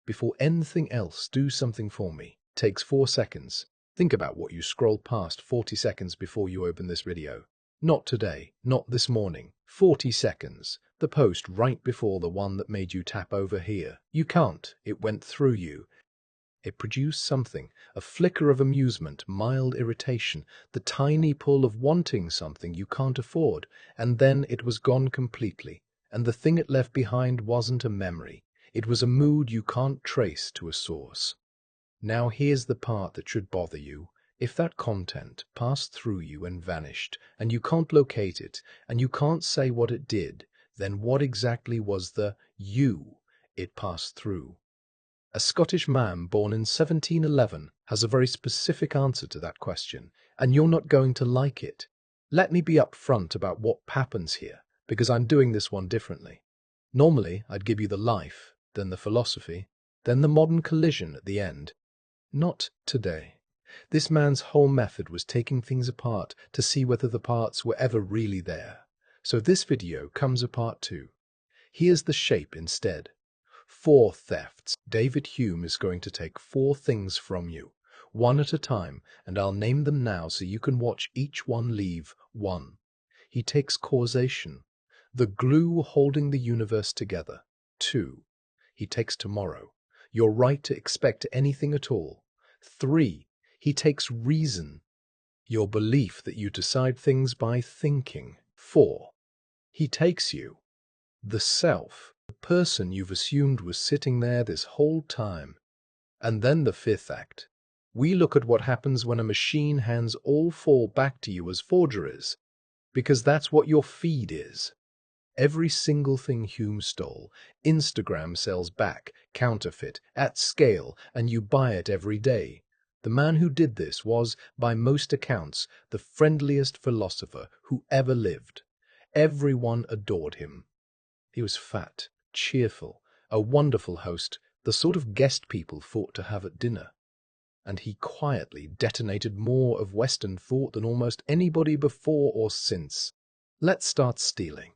before anything else, do something for me. Takes 4 seconds. Think about what you scrolled past 40 seconds before you open this video. Not today, not this morning. 40 seconds. The post right before the one that made you tap over here. You can't. It went through you. It produced something, a flicker of amusement, mild irritation, the tiny pull of wanting something you can't afford, and then it was gone completely. And the thing it left behind wasn't a memory. It was a mood you can't trace to a source. Now here's the part that should bother you. If that content passed through you and vanished, and you can't locate it, and you can't say what it did, then what exactly was the you it passed through? A Scottish man born in 1711 has a very specific answer to that question, and you're not going to like it. Let me be upfront about what happens here, because I'm doing this one differently. Normally, I'd give you the life, then the philosophy, then the modern collision at the end. Not today. This man's whole method was taking things apart to see whether the parts were ever really there. So this video comes apart too. Here's the shape instead. 4 thefts. David Hume is going to take 4 things from you, one at a time, and I'll name them now so you can watch each one leave. 1. He takes causation, the glue holding the universe together. 2. He takes tomorrow, your right to expect anything at all. 3. He takes reason, your belief that you decide things by thinking. 4. He takes you, the self, the person you've assumed was sitting there this whole time. And then the 5th act. We look at what happens when a machine hands all 4 back to you as forgeries, because that's what your feed is. Every single thing Hume stole, Instagram sells back, counterfeit, at scale, and you buy it every day. The man who did this was, by most accounts, the friendliest philosopher who ever lived. Everyone adored him. He was fat, cheerful, a wonderful host, the sort of guest people thought to have at dinner. And he quietly detonated more of Western thought than almost anybody before or since. Let's start stealing.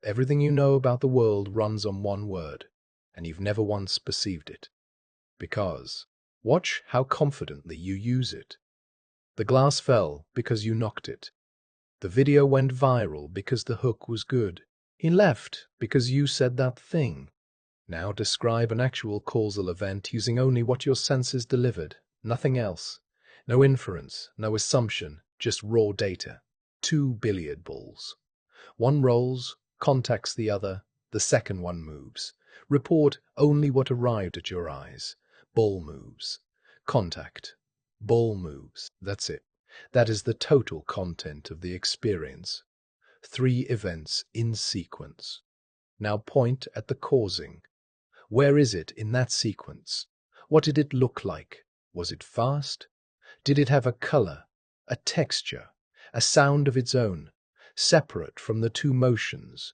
Everything you know about the world runs on one word, and you've never once perceived it. Because, watch how confidently you use it. The glass fell because you knocked it. The video went viral because the hook was good. He left because you said that thing. Now describe an actual causal event using only what your senses delivered, nothing else. No inference, no assumption, just raw data. 2 billiard balls. One rolls, contacts the other, the second one moves. Report only what arrived at your eyes. Ball moves. Contact. Ball moves. That's it. That is the total content of the experience. 3 events in sequence. Now point at the causing. Where is it in that sequence? What did it look like? Was it fast? Did it have a color, a texture, a sound of its own, separate from the 2 motions?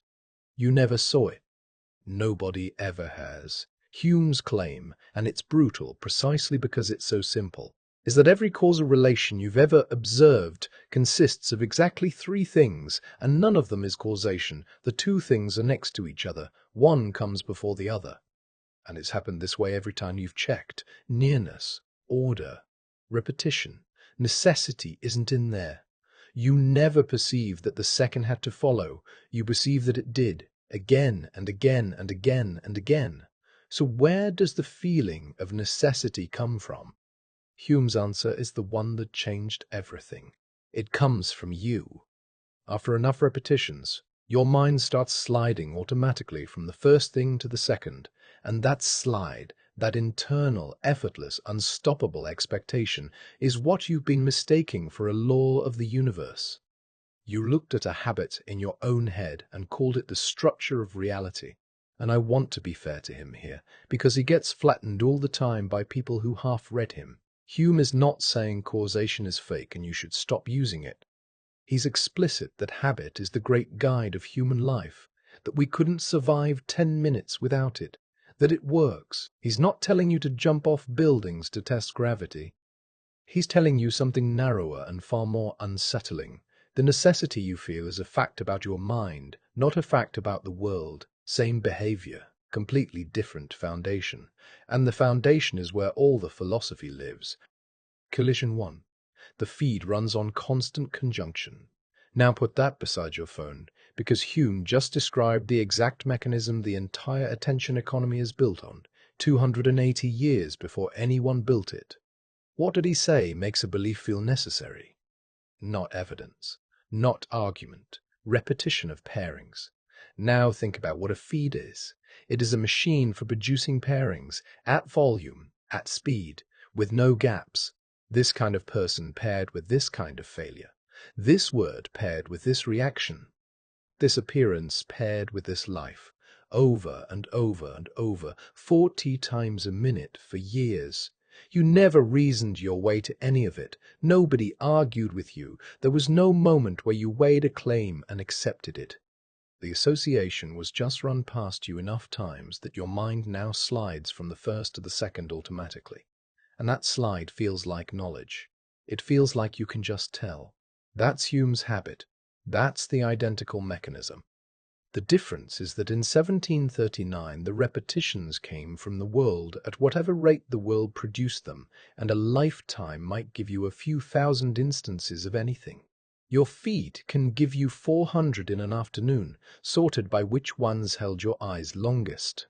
You never saw it. Nobody ever has. Hume's claim, and it's brutal precisely because it's so simple, is that every causal relation you've ever observed consists of exactly 3 things, and none of them is causation. The 2 things are next to each other. One comes before the other. And it's happened this way every time you've checked. Nearness, order, repetition, necessity isn't in there. You never perceive that the second had to follow. You perceive that it did, again and again and again and again. So where does the feeling of necessity come from? Hume's answer is the one that changed everything. It comes from you. After enough repetitions, your mind starts sliding automatically from the first thing to the second, and that slide, that internal, effortless, unstoppable expectation, is what you've been mistaking for a law of the universe. You looked at a habit in your own head and called it the structure of reality. And I want to be fair to him here, because he gets flattened all the time by people who half read him. Hume is not saying causation is fake and you should stop using it. He's explicit that habit is the great guide of human life, that we couldn't survive 10 minutes without it, that it works. He's not telling you to jump off buildings to test gravity. He's telling you something narrower and far more unsettling. The necessity you feel is a fact about your mind, not a fact about the world. Same behavior, completely different foundation. And the foundation is where all the philosophy lives. Collision 1. The feed runs on constant conjunction. Now put that beside your phone, because Hume just described the exact mechanism the entire attention economy is built on, 280 years before anyone built it. What did he say makes a belief feel necessary? Not evidence, not argument, repetition of pairings. Now think about what a feed is. It is a machine for producing pairings at volume, at speed, with no gaps. This kind of person paired with this kind of failure. This word paired with this reaction. This appearance paired with this life. Over and over and over, 40 times a minute for years. You never reasoned your way to any of it. Nobody argued with you. There was no moment where you weighed a claim and accepted it. The association was just run past you enough times that your mind now slides from the first to the second automatically. And that slide feels like knowledge. It feels like you can just tell. That's Hume's habit. That's the identical mechanism. The difference is that in 1739 the repetitions came from the world at whatever rate the world produced them, and a lifetime might give you a few thousand instances of anything. Your feed can give you 400 in an afternoon, sorted by which ones held your eyes longest.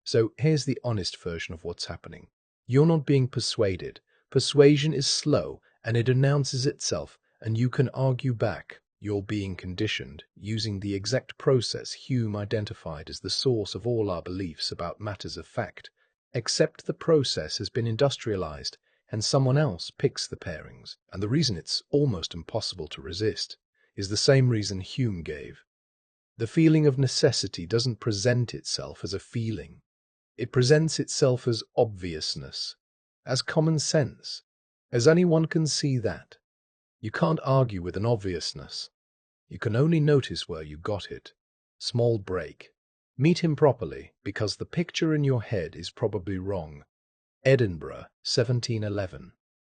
So here's the honest version of what's happening. You're not being persuaded. Persuasion is slow, and it announces itself, and you can argue back. You're being conditioned, using the exact process Hume identified as the source of all our beliefs about matters of fact, except the process has been industrialized, and someone else picks the pairings. And the reason it's almost impossible to resist is the same reason Hume gave. The feeling of necessity doesn't present itself as a feeling. It presents itself as obviousness, as common sense, as anyone can see that. You can't argue with an obviousness. You can only notice where you got it. Small break. Meet him properly, because the picture in your head is probably wrong. Edinburgh, 1711.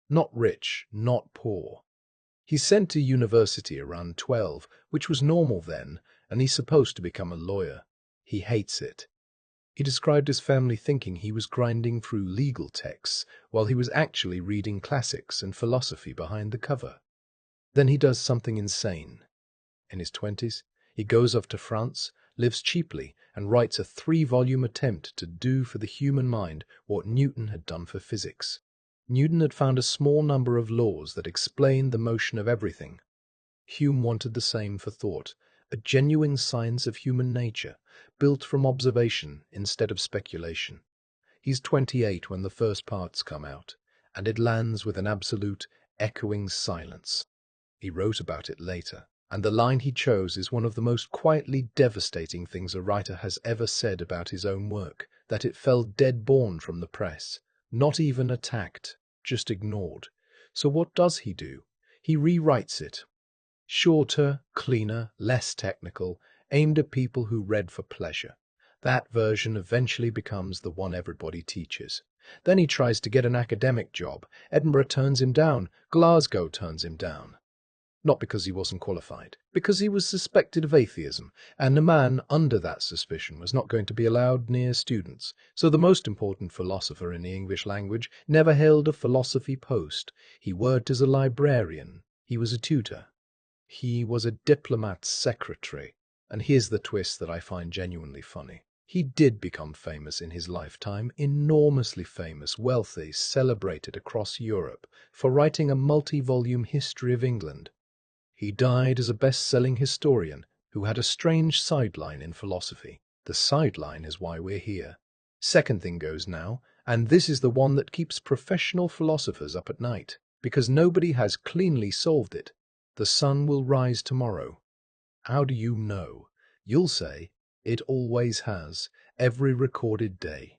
Not rich, not poor. He's sent to university around 12, which was normal then, and he's supposed to become a lawyer. He hates it. He described his family thinking he was grinding through legal texts while he was actually reading classics and philosophy behind the cover. Then he does something insane. In his 20s, he goes off to France, lives cheaply, and writes a 3-volume attempt to do for the human mind what Newton had done for physics. Newton had found a small number of laws that explained the motion of everything. Hume wanted the same for thought, a genuine science of human nature, built from observation instead of speculation. He's 28 when the first parts come out, and it lands with an absolute, echoing silence. He wrote about it later, and the line he chose is one of the most quietly devastating things a writer has ever said about his own work, that it fell dead-born from the press, not even attacked, just ignored. So what does he do? He rewrites it. Shorter, cleaner, less technical, aimed at people who read for pleasure. That version eventually becomes the one everybody teaches. Then he tries to get an academic job. Edinburgh turns him down. Glasgow turns him down. Not because he wasn't qualified, because he was suspected of atheism, and a man under that suspicion was not going to be allowed near students. So the most important philosopher in the English language never held a philosophy post. He worked as a librarian. He was a tutor. He was a diplomat's secretary. And here's the twist that I find genuinely funny. He did become famous in his lifetime, enormously famous, wealthy, celebrated across Europe, for writing a multi-volume history of England. He died as a best-selling historian who had a strange sideline in philosophy. The sideline is why we're here. Second thing goes now, and this is the one that keeps professional philosophers up at night, because nobody has cleanly solved it. The sun will rise tomorrow. How do you know? You'll say, it always has, every recorded day.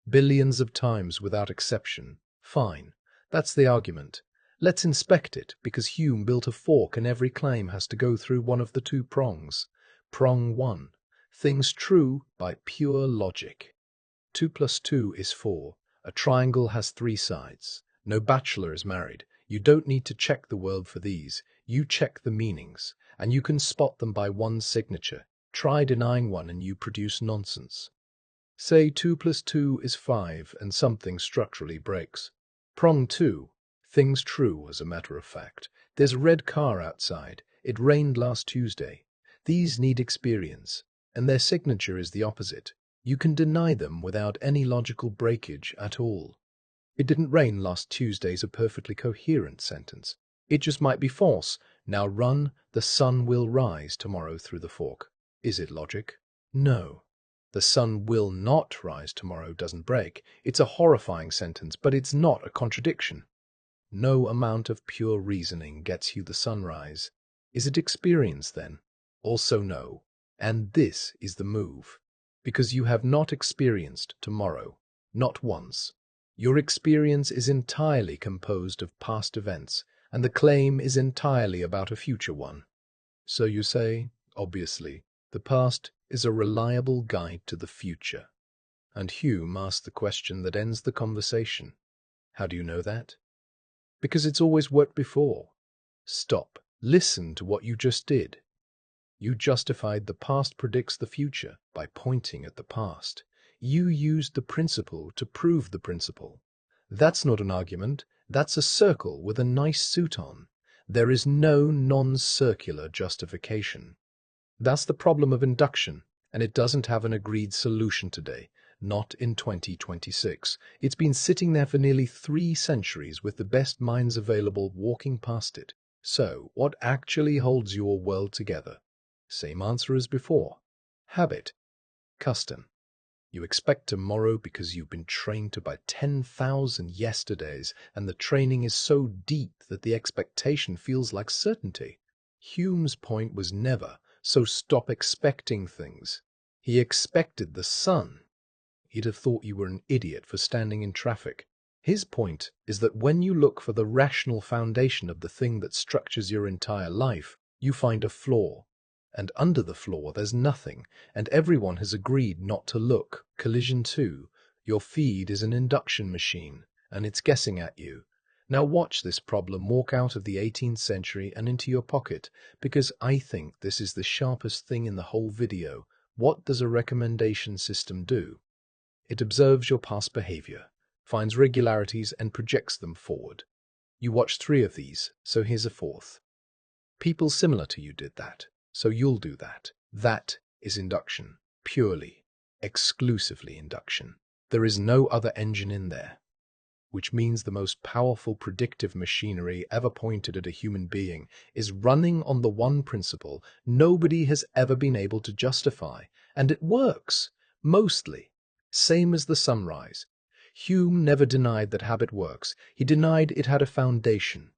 Billions of times without exception. Fine. That's the argument. Let's inspect it, because Hume built a fork and every claim has to go through one of the 2 prongs. Prong 1. Things true by pure logic. 2 plus 2 is 4. A triangle has 3 sides. No bachelor is married. You don't need to check the world for these. You check the meanings, and you can spot them by one signature. Try denying one and you produce nonsense. Say 2 plus 2 is 5 and something structurally breaks. Prong 2. Things true as a matter of fact. There's a red car outside. It rained last Tuesday. These need experience, and their signature is the opposite. You can deny them without any logical breakage at all. It didn't rain last Tuesday is a perfectly coherent sentence. It just might be false. Now run, the sun will rise tomorrow through the fork. Is it logic? No. The sun will not rise tomorrow doesn't break. It's a horrifying sentence, but it's not a contradiction. No amount of pure reasoning gets you the sunrise. Is it experience then? Also no. And this is the move. Because you have not experienced tomorrow. Not once. Your experience is entirely composed of past events, and the claim is entirely about a future one. So you say, obviously, the past is a reliable guide to the future. And Hume asked the question that ends the conversation. How do you know that? Because it's always worked before. Stop. Listen to what you just did. You justified the past predicts the future by pointing at the past. You used the principle to prove the principle. That's not an argument. That's a circle with a nice suit on. There is no non-circular justification. That's the problem of induction, and it doesn't have an agreed solution today. Not in 2026. It's been sitting there for nearly 3 centuries with the best minds available walking past it. So, what actually holds your world together? Same answer as before. Habit. Custom. You expect tomorrow because you've been trained to buy 10,000 yesterdays, and the training is so deep that the expectation feels like certainty. Hume's point was never, so stop expecting things. He expected the sun. He'd have thought you were an idiot for standing in traffic. His point is that when you look for the rational foundation of the thing that structures your entire life, you find a flaw. And under the flaw there's nothing, and everyone has agreed not to look. Collision 2. Your feed is an induction machine, and it's guessing at you. Now watch this problem walk out of the 18th century and into your pocket, because I think this is the sharpest thing in the whole video. What does a recommendation system do? It observes your past behavior, finds regularities and projects them forward. You watched 3 of these, so here's a 4th. People similar to you did that, so you'll do that. That is induction. Purely, exclusively induction. There is no other engine in there. Which means the most powerful predictive machinery ever pointed at a human being is running on the one principle nobody has ever been able to justify. And it works. Mostly. Same as the sunrise. Hume never denied that habit works. He denied it had a foundation.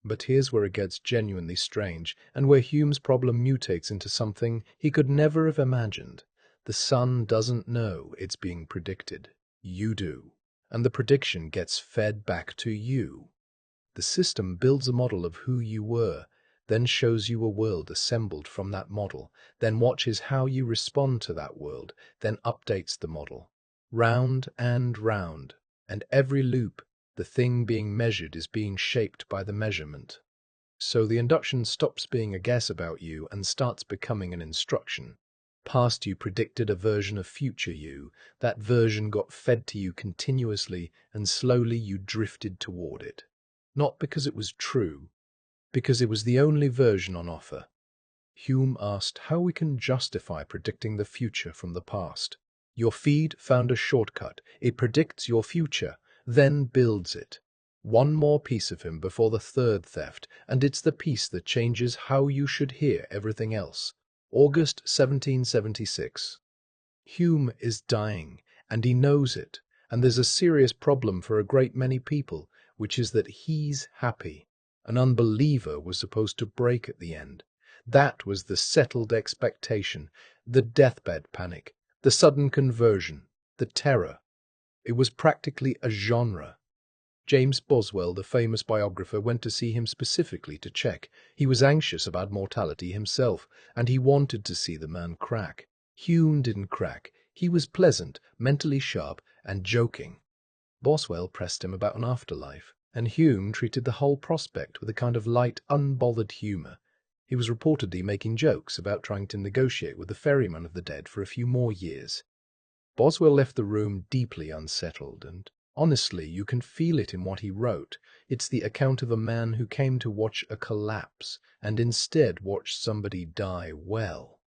But here's where it gets genuinely strange, and where Hume's problem mutates into something he could never have imagined. The sun doesn't know it's being predicted. You do. And the prediction gets fed back to you. The system builds a model of who you were, then shows you a world assembled from that model, then watches how you respond to that world, then updates the model. Round and round, and every loop, the thing being measured is being shaped by the measurement. So the induction stops being a guess about you and starts becoming an instruction. Past you predicted a version of future you. That version got fed to you continuously, and slowly you drifted toward it. Not because it was true, because it was the only version on offer. Hume asked how we can justify predicting the future from the past. Your feed found a shortcut. It predicts your future, then builds it. One more piece of him before the 3rd theft, and it's the piece that changes how you should hear everything else. August 1776. Hume is dying, and he knows it, and there's a serious problem for a great many people, which is that he's happy. An unbeliever was supposed to break at the end. That was the settled expectation, the deathbed panic, the sudden conversion, the terror. It was practically a genre. James Boswell, the famous biographer, went to see him specifically to check. He was anxious about mortality himself, and he wanted to see the man crack. Hume didn't crack. He was pleasant, mentally sharp, and joking. Boswell pressed him about an afterlife, and Hume treated the whole prospect with a kind of light, unbothered humour. He was reportedly making jokes about trying to negotiate with the ferryman of the dead for a few more years. Boswell left the room deeply unsettled, and honestly, you can feel it in what he wrote. It's the account of a man who came to watch a collapse and instead watched somebody die well.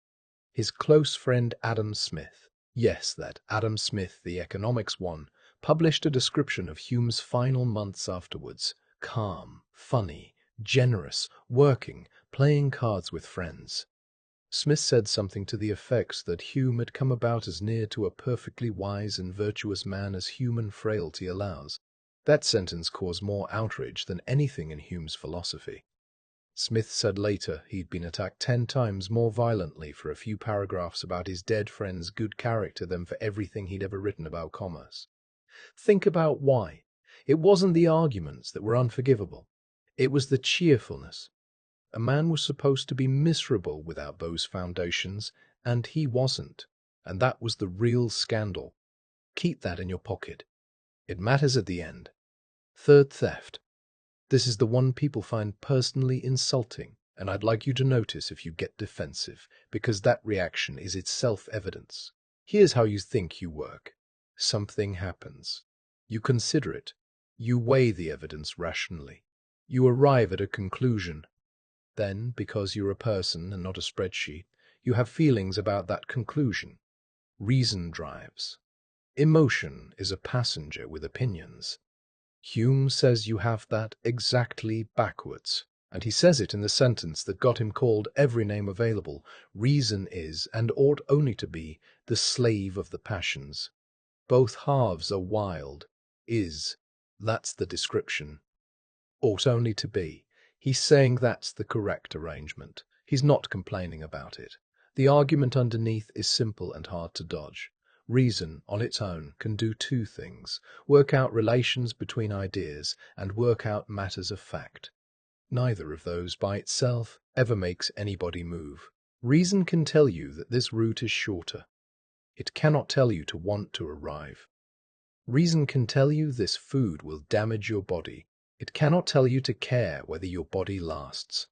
His close friend Adam Smith, yes, that Adam Smith, the economics one, published a description of Hume's final months afterwards: calm, funny, generous, working, playing cards with friends. Smith said something to the effect that Hume had come about as near to a perfectly wise and virtuous man as human frailty allows. That sentence caused more outrage than anything in Hume's philosophy. Smith said later he'd been attacked 10 times more violently for a few paragraphs about his dead friend's good character than for everything he'd ever written about commerce. Think about why. It wasn't the arguments that were unforgivable. It was the cheerfulness. A man was supposed to be miserable without those foundations, and he wasn't. And that was the real scandal. Keep that in your pocket. It matters at the end. Third theft. This is the one people find personally insulting, and I'd like you to notice if you get defensive, because that reaction is itself evidence. Here's how you think you work. Something happens. You consider it. You weigh the evidence rationally. You arrive at a conclusion. Then, because you're a person and not a spreadsheet, you have feelings about that conclusion. Reason drives. Emotion is a passenger with opinions. Hume says you have that exactly backwards, and he says it in the sentence that got him called every name available. Reason is, and ought only to be, the slave of the passions. Both halves are wild. That's the description. Ought only to be. He's saying that's the correct arrangement. He's not complaining about it. The argument underneath is simple and hard to dodge. Reason, on its own, can do two things: work out relations between ideas and work out matters of fact. Neither of those by itself ever makes anybody move. Reason can tell you that this route is shorter. It cannot tell you to want to arrive. Reason can tell you this food will damage your body. It cannot tell you to care whether your body lasts.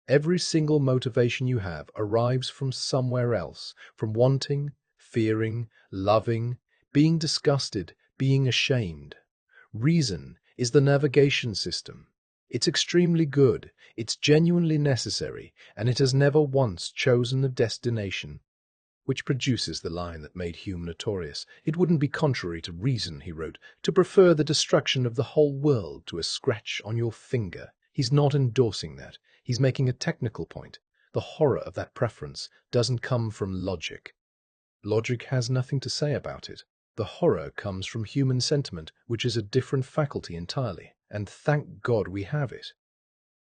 Every single motivation you have arrives from somewhere else, from wanting, fearing, loving, being disgusted, being ashamed. Reason is the navigation system. It's extremely good, it's genuinely necessary, and it has never once chosen a destination. Which produces the line that made Hume notorious. It wouldn't be contrary to reason, he wrote, to prefer the destruction of the whole world to a scratch on your finger. He's not endorsing that. He's making a technical point. The horror of that preference doesn't come from logic. Logic has nothing to say about it. The horror comes from human sentiment, which is a different faculty entirely, and thank God we have it.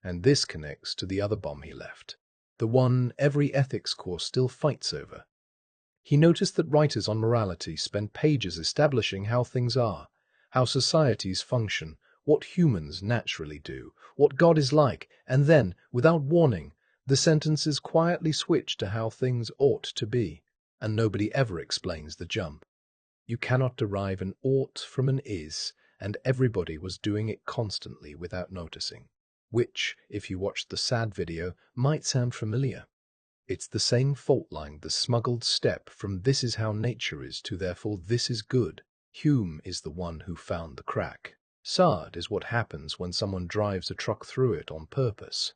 And this connects to the other bomb he left, the one every ethics course still fights over. He noticed that writers on morality spend pages establishing how things are, how societies function, what humans naturally do, what God is like, and then, without warning, the sentences quietly switch to how things ought to be, and nobody ever explains the jump. You cannot derive an ought from an is, and everybody was doing it constantly without noticing, which, if you watched the sad video, might sound familiar. It's the same fault line, the smuggled step from this is how nature is to therefore this is good. Hume is the one who found the crack. Sad is what happens when someone drives a truck through it on purpose.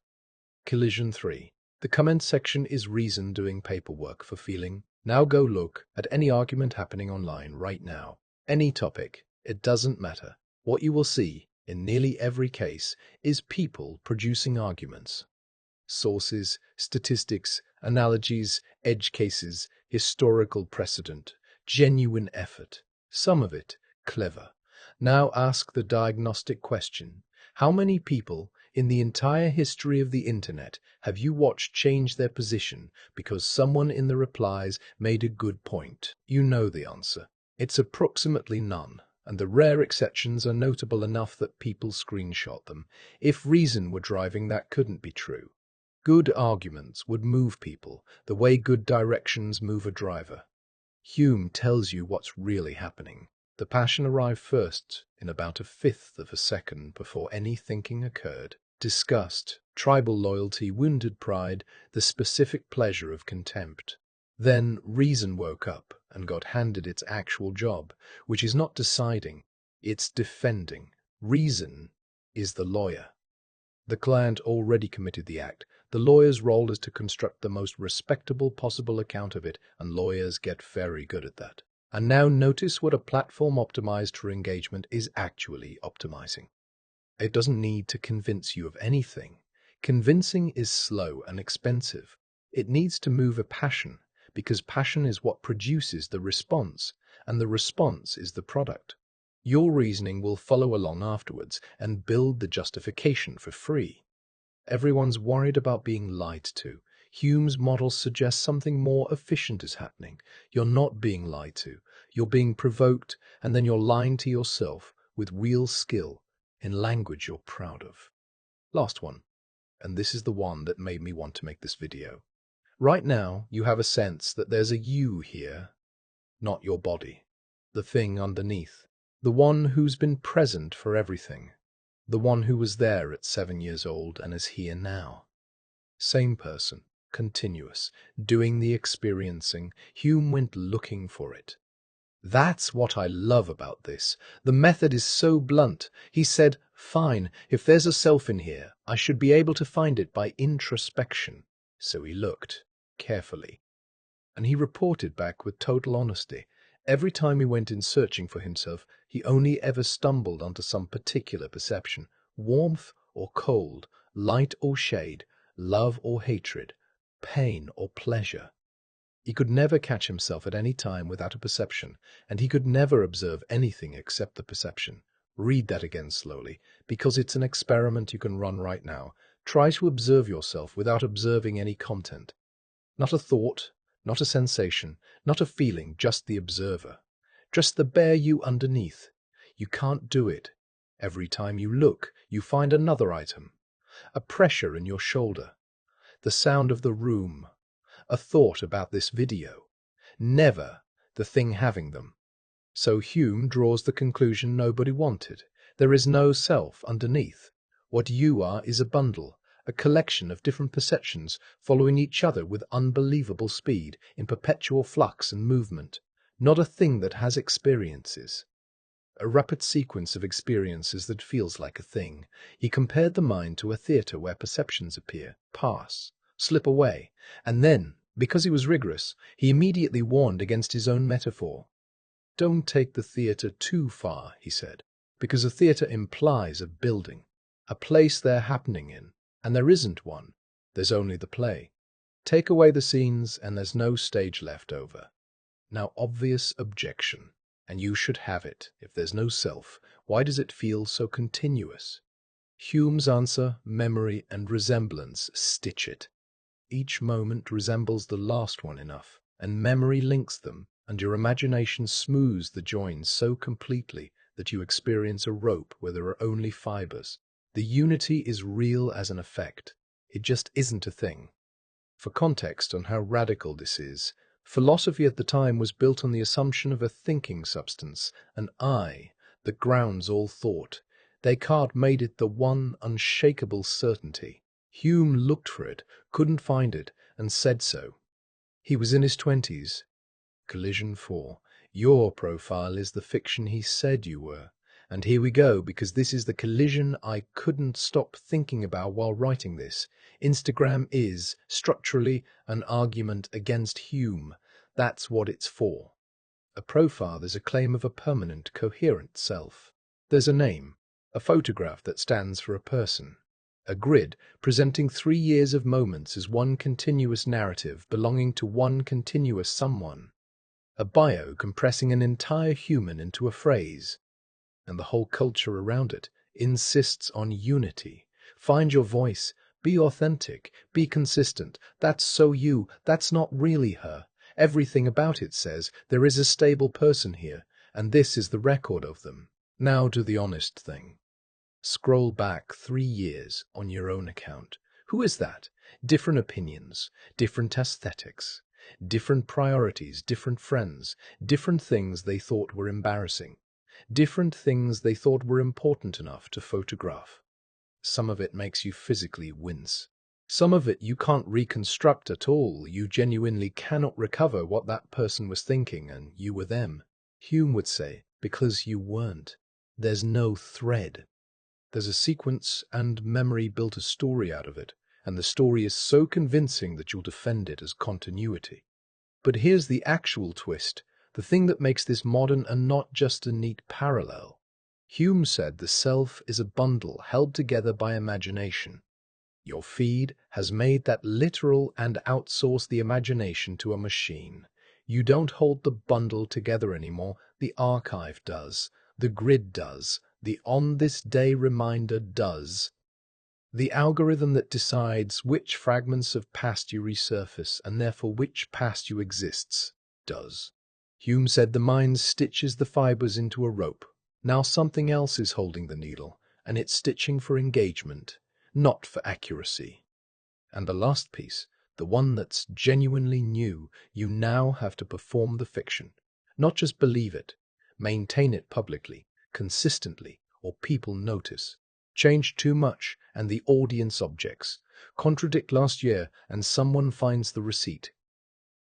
Collision 3. The comment section is reason doing paperwork for feeling. Now go look at any argument happening online right now. Any topic. It doesn't matter. What you will see, in nearly every case, is people producing arguments. Sources, statistics, analogies, edge cases, historical precedent, genuine effort, some of it clever. Now ask the diagnostic question: how many people in the entire history of the internet have you watched change their position because someone in the replies made a good point? You know the answer. It's approximately none, and the rare exceptions are notable enough that people screenshot them. If reason were driving, that couldn't be true. Good arguments would move people the way good directions move a driver. Hume tells you what's really happening. The passion arrived first in about a fifth of a second before any thinking occurred. Disgust, tribal loyalty, wounded pride, the specific pleasure of contempt. Then reason woke up and got handed its actual job, which is not deciding, it's defending. Reason is the lawyer. The client already committed the act. The lawyer's role is to construct the most respectable possible account of it, and lawyers get very good at that. And now notice what a platform optimized for engagement is actually optimizing. It doesn't need to convince you of anything. Convincing is slow and expensive. It needs to move a passion, because passion is what produces the response, and the response is the product. Your reasoning will follow along afterwards and build the justification for free. Everyone's worried about being lied to. Hume's model suggests something more efficient is happening. You're not being lied to. You're being provoked, and then you're lying to yourself with real skill in language you're proud of. Last one, and this is the one that made me want to make this video. Right now, you have a sense that there's a you here, not your body. The thing underneath. The one who's been present for everything. The one who was there at 7 years old and is here now. Same person, continuous, doing the experiencing. Hume went looking for it. That's what I love about this. The method is so blunt. He said, fine, if there's a self in here, I should be able to find it by introspection. So he looked, carefully. And he reported back with total honesty. Every time he went in searching for himself, he only ever stumbled onto some particular perception. Warmth or cold, light or shade, love or hatred, pain or pleasure. He could never catch himself at any time without a perception, and he could never observe anything except the perception. Read that again slowly, because it's an experiment you can run right now. Try to observe yourself without observing any content. Not a thought, not a sensation, not a feeling, just the observer. Just the bare you underneath. You can't do it. Every time you look, you find another item. A pressure in your shoulder. The sound of the room. A thought about this video. Never the thing having them. So Hume draws the conclusion nobody wanted. There is no self underneath. What you are is a bundle, a collection of different perceptions following each other with unbelievable speed, in perpetual flux and movement. Not a thing that has experiences. A rapid sequence of experiences that feels like a thing. He compared the mind to a theatre where perceptions appear, pass, slip away, and then, because he was rigorous, he immediately warned against his own metaphor. Don't take the theatre too far, he said, because a theatre implies a building, a place they're happening in, and there isn't one. There's only the play. Take away the scenes and there's no stage left over. Now, obvious objection, and you should have it. If there's no self, why does it feel so continuous? Hume's answer, memory and resemblance stitch it. Each moment resembles the last one enough, and memory links them, and your imagination smooths the joins so completely that you experience a rope where there are only fibers. The unity is real as an effect. It just isn't a thing. For context on how radical this is, philosophy at the time was built on the assumption of a thinking substance, an I, that grounds all thought. Descartes made it the one unshakable certainty. Hume looked for it, couldn't find it, and said so. He was in his 20s. Collision 4. Your profile is the fiction he said you were. And here we go, because this is the collision I couldn't stop thinking about while writing this. Instagram is, structurally, an argument against Hume. That's what it's for. A profile is a claim of a permanent, coherent self. There's a name, a photograph that stands for a person. A grid presenting 3 years of moments as one continuous narrative belonging to one continuous someone. A bio compressing an entire human into a phrase. And the whole culture around it insists on unity. Find your voice, be authentic, be consistent. That's so you, that's not really her. Everything about it says there is a stable person here, and this is the record of them. Now do the honest thing. Scroll back 3 years on your own account. Who is that? Different opinions, different aesthetics, different priorities, different friends, different things they thought were embarrassing, different things they thought were important enough to photograph. Some of it makes you physically wince. Some of it you can't reconstruct at all. You genuinely cannot recover what that person was thinking and you were them. Hume would say, because you weren't. There's no thread. There's a sequence, and memory built a story out of it, and the story is so convincing that you'll defend it as continuity. But here's the actual twist, the thing that makes this modern and not just a neat parallel. Hume said the self is a bundle held together by imagination. Your feed has made that literal and outsourced the imagination to a machine. You don't hold the bundle together anymore, the archive does, the grid does, the on this day reminder does. The algorithm that decides which fragments of past you resurface and therefore which past you exists does. Hume said the mind stitches the fibers into a rope. Now something else is holding the needle, and it's stitching for engagement, not for accuracy. And the last piece, the one that's genuinely new, you now have to perform the fiction. Not just believe it, maintain it publicly, consistently, or people notice. Change too much and the audience objects. Contradict last year and someone finds the receipt.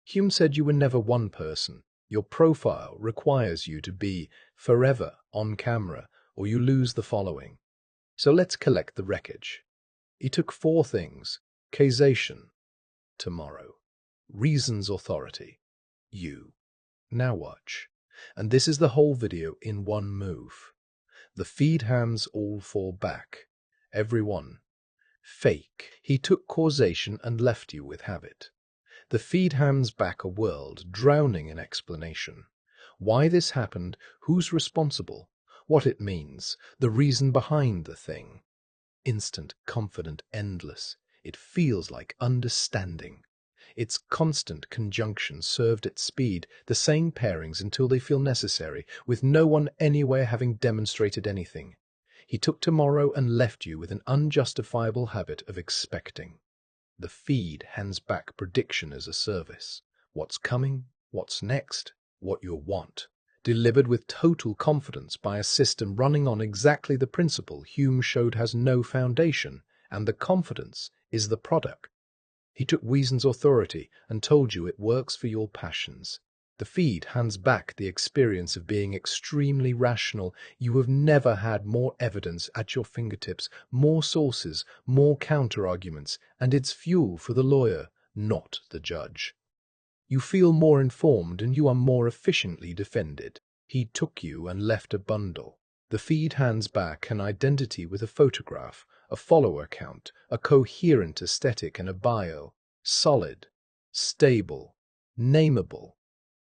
Hume said you were never one person. Your profile requires you to be forever on camera, or you lose the following. So let's collect the wreckage. He took 4 things: causation, tomorrow; reason's authority, you. Now watch. And this is the whole video in one move. The feed hands all fall back. Every one. Fake. He took causation and left you with habit. The feed hands back a world drowning in explanation. Why this happened, who's responsible, what it means, the reason behind the thing. Instant, confident, endless. It feels like understanding. It's constant conjunction served at speed, the same pairings until they feel necessary, with no one anywhere having demonstrated anything. He took tomorrow and left you with an unjustifiable habit of expecting. The feed hands back prediction as a service. What's coming, what's next, what you'll want. Delivered with total confidence by a system running on exactly the principle Hume showed has no foundation, and the confidence is the product. He took reason's authority and told you it works for your passions. The feed hands back the experience of being extremely rational. You have never had more evidence at your fingertips, more sources, more counter-arguments, and it's fuel for the lawyer, not the judge. You feel more informed and you are more efficiently defended. He took you and left a bundle. The feed hands back an identity with a photograph, a follower count, a coherent aesthetic and a bio. Solid, stable, nameable.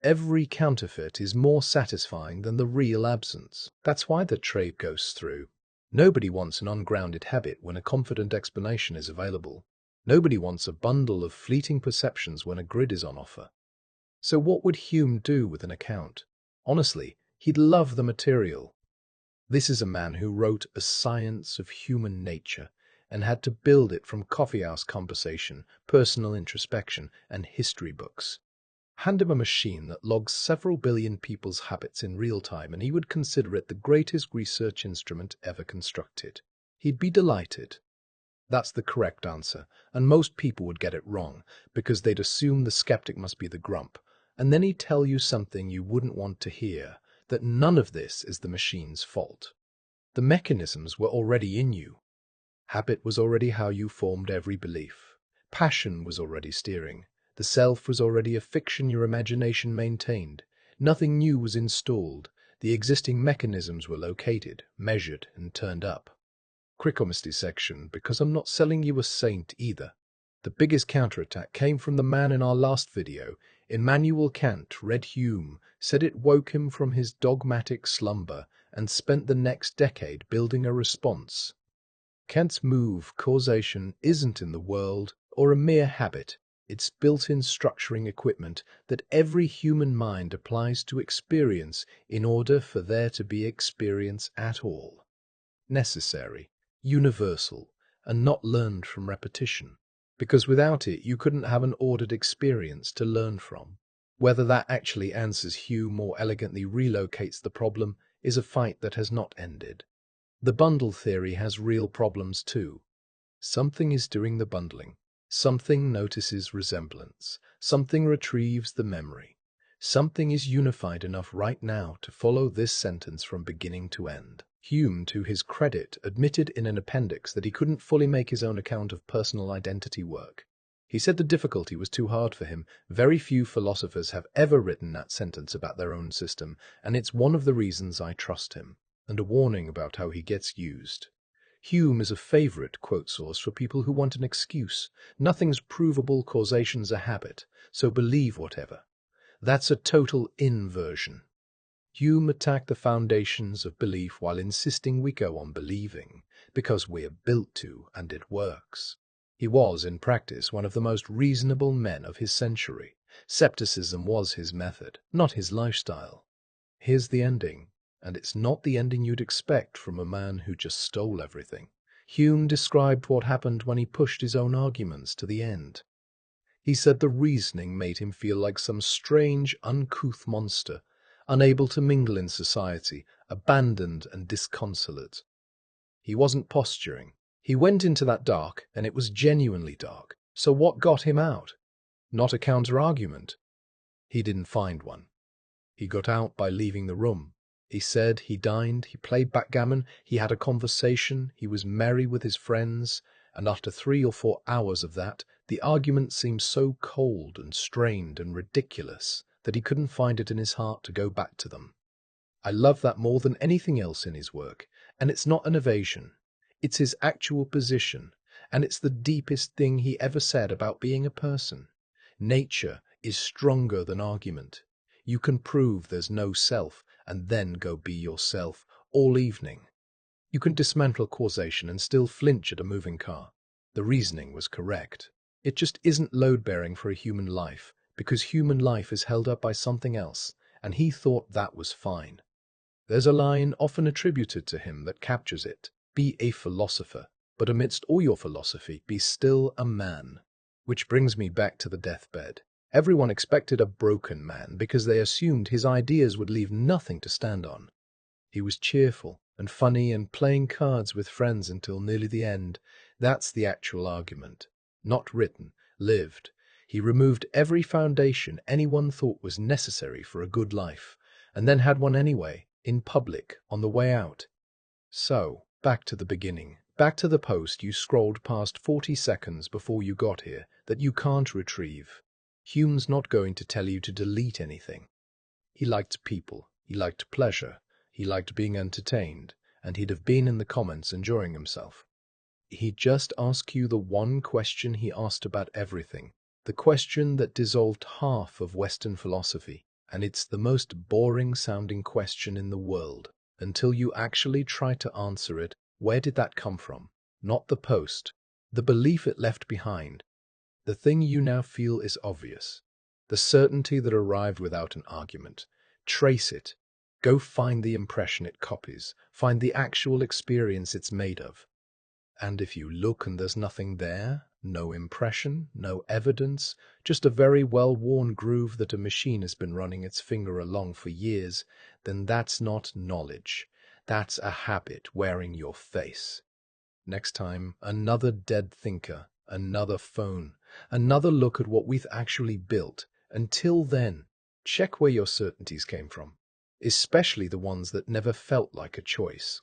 Every counterfeit is more satisfying than the real absence. That's why the trade goes through. Nobody wants an ungrounded habit when a confident explanation is available. Nobody wants a bundle of fleeting perceptions when a grid is on offer. So what would Hume do with an account? Honestly, he'd love the material. This is a man who wrote A Science of Human Nature and had to build it from coffeehouse conversation, personal introspection, and history books. Hand him a machine that logs several billion people's habits in real time and he would consider it the greatest research instrument ever constructed. He'd be delighted. That's the correct answer, and most people would get it wrong because they'd assume the skeptic must be the grump, and then he'd tell you something you wouldn't want to hear, that none of this is the machine's fault. The mechanisms were already in you. Habit was already how you formed every belief. Passion was already steering. The self was already a fiction your imagination maintained. Nothing new was installed. The existing mechanisms were located, measured, and turned up. Quick honesty section, because I'm not selling you a saint either. The biggest counterattack came from the man in our last video. Immanuel Kant read Hume, said it woke him from his dogmatic slumber, and spent the next decade building a response. Kant's move, causation, isn't in the world or a mere habit. It's built-in structuring equipment that every human mind applies to experience in order for there to be experience at all. Necessary, universal, and not learned from repetition. Because without it, you couldn't have an ordered experience to learn from. Whether that actually answers Hume or elegantly relocates the problem is a fight that has not ended. The bundle theory has real problems too. Something is doing the bundling. Something notices resemblance. Something retrieves the memory. Something is unified enough right now to follow this sentence from beginning to end. Hume, to his credit, admitted in an appendix that he couldn't fully make his own account of personal identity work. He said the difficulty was too hard for him. Very few philosophers have ever written that sentence about their own system, and it's one of the reasons I trust him. And a warning about how he gets used. Hume is a favorite quote source for people who want an excuse. Nothing's provable, causation's a habit, so believe whatever. That's a total inversion. Hume attacked the foundations of belief while insisting we go on believing, because we're built to and it works. He was, in practice, one of the most reasonable men of his century. Skepticism was his method, not his lifestyle. Here's the ending, and it's not the ending you'd expect from a man who just stole everything. Hume described what happened when he pushed his own arguments to the end. He said the reasoning made him feel like some strange, uncouth monster, unable to mingle in society, abandoned and disconsolate. He wasn't posturing. He went into that dark, and it was genuinely dark. So what got him out? Not a counter-argument. He didn't find one. He got out by leaving the room. He said he dined, he played backgammon, he had a conversation, he was merry with his friends, and after 3 or 4 hours of that, the argument seemed so cold and strained and ridiculous that he couldn't find it in his heart to go back to them. I love that more than anything else in his work, and it's not an evasion. It's his actual position, and it's the deepest thing he ever said about being a person. Nature is stronger than argument. You can prove there's no self and then go be yourself all evening. You can dismantle causation and still flinch at a moving car. The reasoning was correct. It just isn't load-bearing for a human life, because human life is held up by something else, and he thought that was fine. There's a line often attributed to him that captures it. Be a philosopher, but amidst all your philosophy, be still a man. Which brings me back to the deathbed. Everyone expected a broken man because they assumed his ideas would leave nothing to stand on. He was cheerful and funny and playing cards with friends until nearly the end. That's the actual argument. Not written, lived. He removed every foundation anyone thought was necessary for a good life, and then had one anyway, in public, on the way out. So, back to the beginning. Back to the post you scrolled past 40 seconds before you got here that you can't retrieve. Hume's not going to tell you to delete anything. He liked people, he liked pleasure, he liked being entertained, and he'd have been in the comments enjoying himself. He'd just ask you the one question he asked about everything, the question that dissolved half of Western philosophy, and it's the most boring-sounding question in the world. Until you actually try to answer it, where did that come from? Not the post, the belief it left behind. The thing you now feel is obvious. The certainty that arrived without an argument. Trace it. Go find the impression it copies. Find the actual experience it's made of. And if you look and there's nothing there, no impression, no evidence, just a very well-worn groove that a machine has been running its finger along for years, then that's not knowledge. That's a habit wearing your face. Next time, another dead thinker, another phone, another look at what we've actually built. Until then, check where your certainties came from, especially the ones that never felt like a choice.